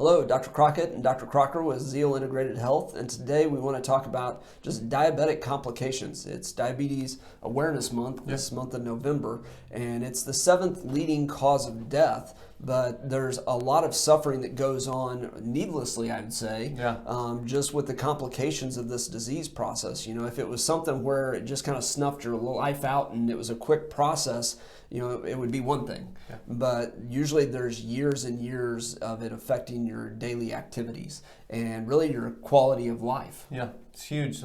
Hello, Dr. Crockett and Dr. Crocker with Zeal Integrated Health, and today we want to talk about just diabetic complications. It's Diabetes Awareness Month, this month of November, and it's the 7th leading cause of death, but there's a lot of suffering that goes on needlessly, I would say, just with the complications of this disease process. You know, if it was something where it just kind of snuffed your life out and it was a quick process, you know, it would be one thing. But usually there's years and years of it affecting your daily activities and really your quality of life. Yeah, it's huge.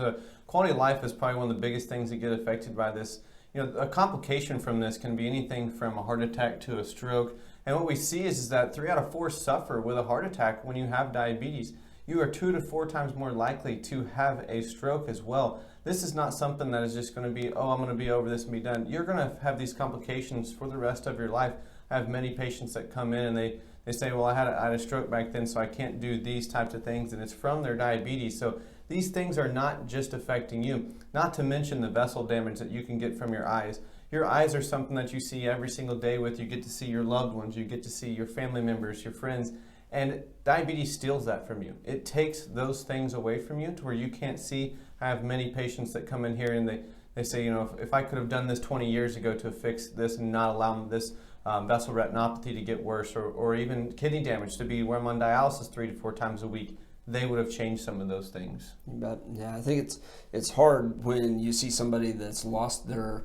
Quality of life is probably one of the biggest things that get affected by this. You know, a complication from this can be anything from a heart attack to a stroke. And what we see is that 3 out of 4 suffer with a heart attack when you have diabetes. You are 2 to 4 times more likely to have a stroke as well. This is not something that is just going to be, oh, I'm going to be over this and be done. You're going to have these complications for the rest of your life. I have many patients that come in and they say, well, I had a stroke back then, so I can't do these types of things, and it's from their diabetes. So these things are not just affecting you, not to mention the vessel damage that you can get from your eyes. Your eyes are something that you see every single day with. You get to see your loved ones, you get to see your family members, your friends, and diabetes steals that from you. It takes those things away from you to where you can't see. I have many patients that come in here and they say, you know, if I could have done this 20 years ago to fix this and not allow this vessel retinopathy to get worse, or even kidney damage to be where I'm on dialysis 3 to 4 times a week, they would have changed some of those things. But yeah, I think it's hard when you see somebody that's lost their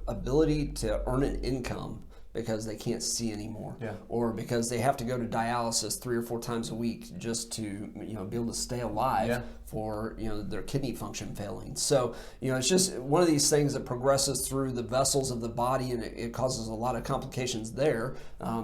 ability to earn an income because they can't see anymore, or because they have to go to dialysis 3 or 4 times a week just to, you know, be able to stay alive for, you know, their kidney function failing. So, you know, it's just one of these things that progresses through the vessels of the body, and it causes a lot of complications there,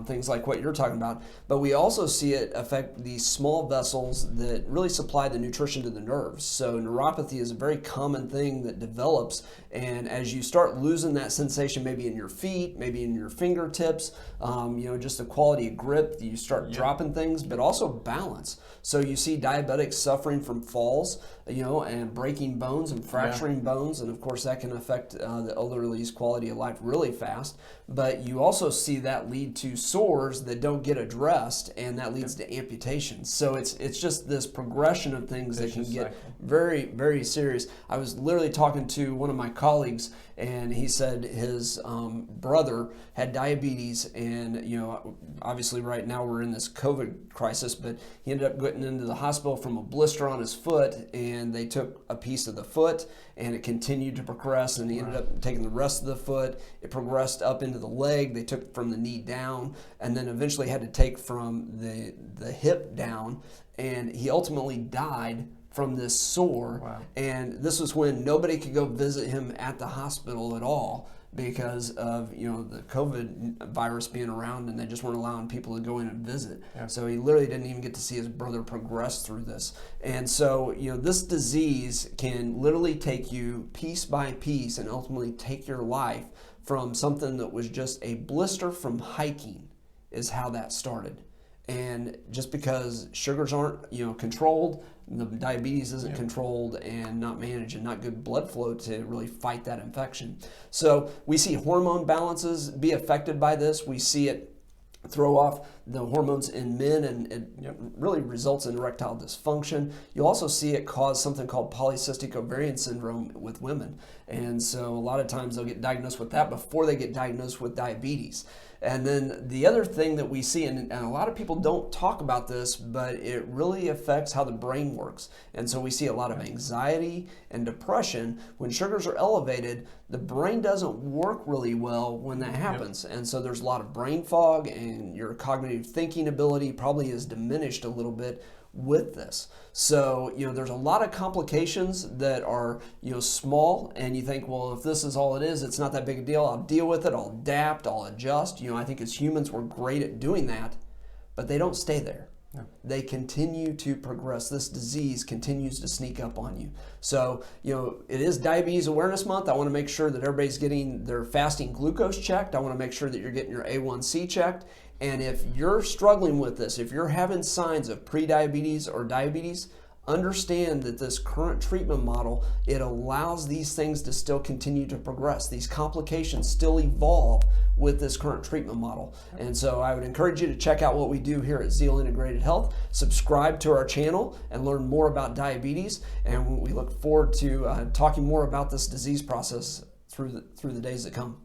things like what you're talking about. But we also see it affect these small vessels that really supply the nutrition to the nerves. So neuropathy is a very common thing that develops, and as you start losing that sensation, maybe in your feet, maybe in your fingertips, you know, just the quality of grip, you start dropping things, but also balance. So you see diabetics suffering from falls, you know, and breaking bones and fracturing bones, and of course that can affect the elderly's quality of life really fast. But you also see that lead to sores that don't get addressed, and that leads to amputations. So it's just this progression of things that can get very, very serious. I was literally talking to one of my colleagues, and he said his brother had diabetes, and, you know, obviously right now we're in this COVID crisis, but he ended up getting into the hospital from a blister on his foot, and they took a piece of the foot, and it continued to progress, and he ended up taking the rest of the foot. It progressed up into the leg. They took from the knee down, and then eventually had to take from the hip down, and he ultimately died from this sore. And this was when nobody could go visit him at the hospital at all because of, you know, the COVID virus being around, and they just weren't allowing people to go in and visit. So he literally didn't even get to see his brother progress through this. And so, you know, this disease can literally take you piece by piece and ultimately take your life from something that was just a blister from hiking is how that started. And just because sugars aren't, you know, controlled, the diabetes isn't controlled and not managed, and not good blood flow to really fight that infection. So we see hormone balances be affected by this. We see it throw off the hormones in men, and it really results in erectile dysfunction. You also see it cause something called Polycystic Ovarian Syndrome with women. And so a lot of times they'll get diagnosed with that before they get diagnosed with diabetes. And then the other thing that we see, and a lot of people don't talk about this, but it really affects how the brain works. And so we see a lot of anxiety and depression. When sugars are elevated, the brain doesn't work really well when that happens. And so there's a lot of brain fog, and your cognitive thinking ability probably is diminished a little bit with this. So, you know, there's a lot of complications that are, you know, small, and you think, well, if this is all it is, it's not that big a deal. I'll deal with it. I'll adapt. I'll adjust. You know, I think as humans, we're great at doing that, but they don't stay there. They continue to progress. This disease continues to sneak up on you. So, you know, it is Diabetes Awareness Month. I want to make sure that everybody's getting their fasting glucose checked. I want to make sure that you're getting your A1C checked. And if you're struggling with this, if you're having signs of prediabetes or diabetes, understand that this current treatment model, it allows these things to still continue to progress. These complications still evolve with this current treatment model. And so I would encourage you to check out what we do here at Zeal Integrated Health, subscribe to our channel, and learn more about diabetes. And we look forward to talking more about this disease process through the days that come.